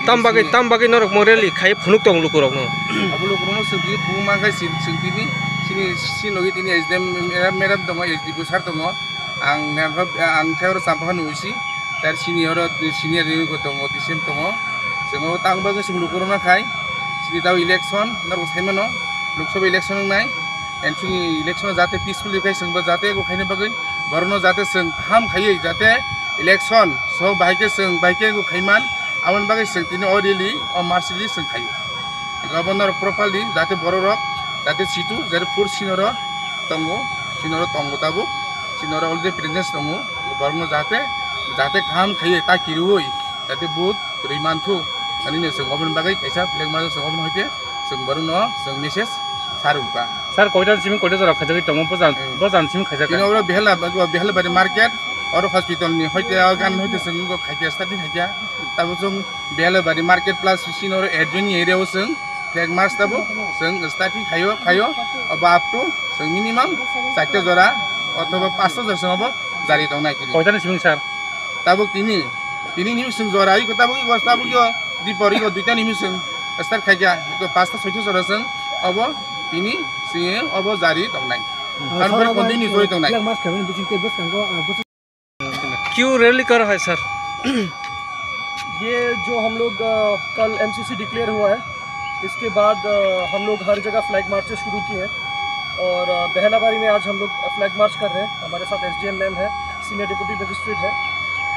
Tambagi norok moreli khai phunuk tong lukurok no abulu krono segi puma kai sintini sini logi tini SDM merab dongo SDB sar dongo ang theor sampah nuisi tar senior ni ko dongo disem dongo sengo tangbagi sing lukurona khai sini tahu election norok saimano loksabi election nai and sini election jate peacefully kai sing jate ko khaine bagai barono jate sing ham khai jate election so baike ko khaiman awan bagai sengtini orili or marsili sengkayu. Governor properly jate bororok jate situ jate pur sinoro tongo tabu sinoro already presence tongo borno jate kam khaye ta kirui jate boot rimantu ani ne seng governor bagai kaisa flag majo seng governor hoite seng borno seng message saruka sir koita simin koita jara khajagi tongo bojan simin khajaka tinora behla bari market और hospital नि होते गान होते संग को खाइया start खाइया तब जों बेले बारी मार्केट प्लस सिन और एडजोनी एरियाव जों फ्लैग मार्च तब जों स्टार्टिंग खायो अब अप टू जों मिनिमम 4 जरा अथवा 500 जरा संग जारी दं नाइ कोइता नि सिमिं सर तब तिनी निमिष जों जरा ई तब की अवस्था बुयो दिपरी को दुईटा निमिष जों स्टार्ट खाइया तो 5 6 जरा जों अब तिनी सिए अब जारी दं नाइ और कन्टिन्यू जोइ दं नाइ फ्लैग मार्च खाबेन बिचिं टेबस कांगो क्यों रैली कर रहा है सर? ये जो हम लोग कल MCC डिक्लेयर हुआ है, इसके बाद हम लोग हर जगह फ्लैग मार्चेस शुरू किए हैं और बहलाबारी में आज हम लोग फ्लैग मार्च कर रहे हैं। हमारे साथ SDM मैम है, सीनियर डिप्टी मजिस्ट्रेट है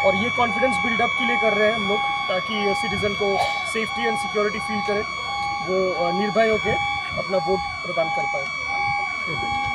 और ये कॉन्फिडेंस बिल्डअप के लिए कर रहे हैं हम लोग ताकि सिटीज़न को सेफ्टी एंड सिक्योरिटी फील करे, वो निर्भय होकर अपना वोट प्रदान कर पाए।